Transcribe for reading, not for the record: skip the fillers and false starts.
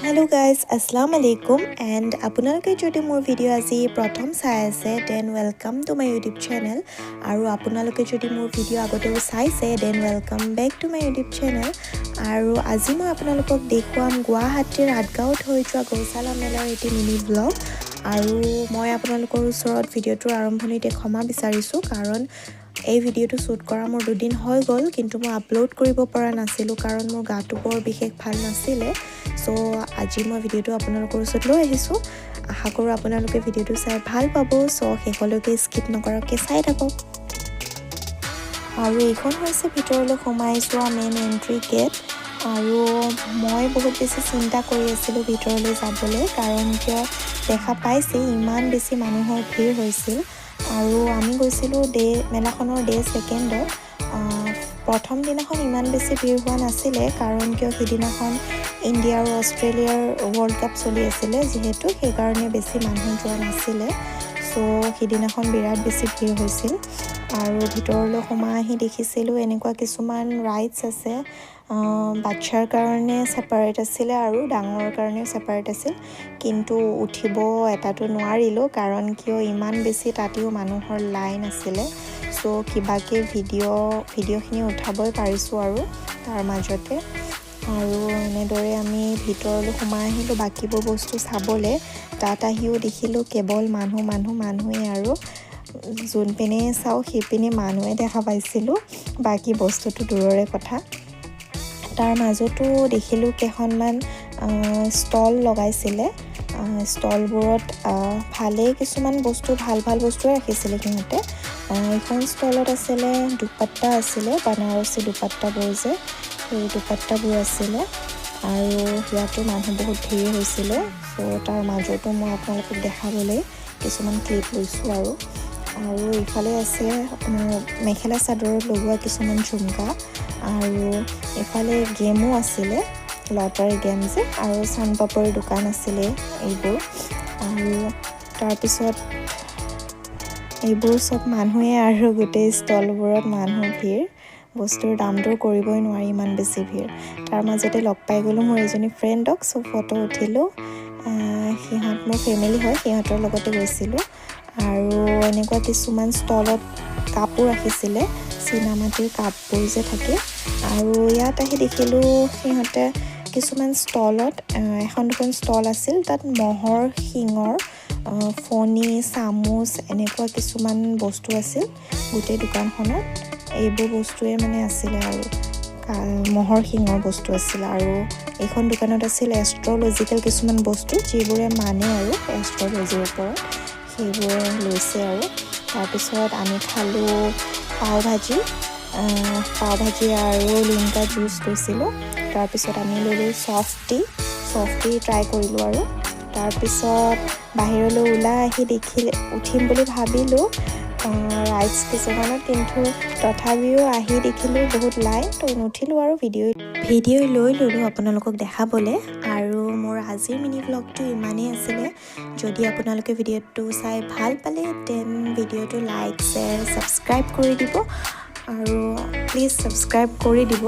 Hello guys, Assalamu and আপোনালোকে যদি মোৰ ভিডিও আজি প্ৰথম চাই আছে then welcome to my YouTube channel আৰু আপোনালোকে যদি মোৰ ভিডিও আগতেও চাইছে then welcome back to my YouTube channel আৰু আজি মই আপোনালোকক দেখুৱাম গুৱাহাটীৰ আঠগাঁৱত হৈ যোৱা গৌশালা মেলাৰ এটি মিনি ব্লগ আৰু মই আপোনালোকৰ ওচৰত ভিডিওটোৰ আৰম্ভণিতে ক্ষমা বিচাৰিছো কাৰণ এই ভিডিওটো শুট কৰা মোৰ দুদিন হৈ গল কিন্তু মই আপলোড কৰিব পৰা নাছিলো কাৰণ মোৰ গাটো বৰ বিশেষ ভাল নাছিলে সো আজি মই ভিডিওটো আপোনালোকৰ ওচৰত লৈ আহিছো আশা কৰো আপোনালোকে ভিডিওটো চাই ভাল পাব সো শেষলৈকে স্কিপ নকৰাকৈ চাই থাকক আৰু এইখন হৈছে ভিতৰলৈ সোমাই যোৱা মেইন এন্ট্ৰি গেট আৰু মই বহুত বেছি চিন্তা কৰি আছিলো ভিতৰলৈ যাবলৈ কাৰণ কিয় দেখা পাইছে ইমান বেছি মানুহৰ ভিৰ হৈছিল আৰু আমি গৈছিলো মেলাখনৰ ডে সেকেন্ডত প্ৰথম দিনাখন ইমান বেছি ভিৰ হোৱা নাছিলে কাৰণ কিয় সিদিনাখন ইণ্ডিয়া আৰু অষ্ট্ৰেলিয়াৰ ৱৰ্ল্ড কাপ চলি আছিলে যেহেতু সেই কাৰণে বেছি মানুহ যোৱা নাছিলে সো সিদিনাখন বিৰাট বেছি ভিৰ হৈছিল আৰু ভিতৰলৈ সোমাই আহি দেখিছিলো এনেকুৱা কিছুমান ৰাইডছ আছে বাচ্চাৰ কাৰণে সেপাৰেট আছিল আৰু ডাঙৰৰ কাৰণে সেপাৰেট আছিল কিন্তু উঠিব এটাটো নোৱাৰিলো কাৰণ কিয় ইমান বেছি তাতেও মানুহৰ লাইন আছিল সো কিবাকে ভিডিওখিনি উঠাবই পাৰিছো আৰু তাৰ মাজতে আৰু এনেদৰে আমি ভিতৰলৈ সোমাই আহিলো বাকিবোৰ বস্তু চাবলে তাত আহিও দেখিলো কেৱল মানুহে আৰু যোন পিনে চাও সেইপিনে মানুহে দেখা পাইছিলো বাকি বস্তুটো দূৰৰে কথা তাৰ মাজতো দেখিলো কেখনমান ষ্টল লগাইছিলে ষ্টলবোৰত ভালে কিছুমান বস্তু ভাল বস্তু ৰাখিছিলে কিনতে এখন ষ্টলত আছিলে দুপাট্টা আছিলে বানাৰসী দুপাট্টাবোৰ যে এই দুপাট্টাবোৰ আছিলে আৰু ইয়াতো মানুহ বহুত ভিৰ হৈছিলে সো তাৰ মাজতো মই আপোনালোকক দেখাবলৈ কিছুমান ক্লিপ লৈছো আৰু ইফালে আছে আপোনাৰ মেখেলা চাদৰত লগোৱা কিছুমান ঝুমকা আৰু ইফালে গেমো আছিলে লটাৰী গেম যে আৰু চানপাপৰ দোকান আছিলে এইবোৰ আৰু তাৰপিছত এইবোৰ সব মানুহে আৰু গোটেই ষ্টলবোৰত মানুহ ভিৰ বস্তুৰ দামটো কৰিবই নোৱাৰি ইমান বেছি ভিৰ তাৰ মাজতে লগ পাই গলো মোৰ এজনী ফ্ৰেণ্ডক সো ফটো উঠিলো সিহঁত মোৰ ফেমিলি হয় সিহঁতৰ লগতে গৈছিলো আৰু এনেকুৱা কিছুমান ষ্টলত কাপোৰ ৰাখিছিলে চিনামাটিৰ কাপবোৰ যে থাকে আৰু ইয়াত আহি দেখিলো সিহঁতে কিছুমান ষ্টলত এখন দুখন ষ্টল আছিল তাত মহৰ শিঙৰ ফণি চামুচ এনেকুৱা কিছুমান বস্তু আছিল গোটেই দোকানখনত এইবোৰ বস্তুৱে মানে আছিলে আৰু মহৰ শিঙৰ বস্তু আছিল আৰু এইখন দোকানত আছিল এষ্ট্ৰলজিকেল কিছুমান বস্তু যিবোৰে মানে আৰু এষ্ট্ৰলজিৰ ওপৰত সেইবোৰ লৈছে আৰু তাৰপিছত আমি খালো পাও ভাজি আৰু লিংকা জুচ লৈছিলোঁ তাৰপিছত আমি ল'লোঁ সফ্ট টি ট্ৰাই কৰিলোঁ আৰু তাৰপিছত বাহিৰলৈ ওলাই আহি উঠিম বুলি ভাবিলোঁ ৰাইডছ কিছুমানত কিন্তু তথাপিও আহি দেখিলোঁ বহুত লাইন তো নুঠিলোঁ আৰু ভিডিঅ' লৈ ল'লোঁ আপোনালোকক দেখাবলৈ আৰু মোৰ আজিৰ মিনি ব্লগটো ইমানেই আছিলে যদি আপোনালোকে ভিডিঅ'টো চাই ভাল পালে দেন ভিডিঅ'টো লাইক শ্বেয়াৰ ছাবস্ক্ৰাইব কৰি দিব আৰু প্লিজ ছাবস্ক্ৰাইব কৰি দিব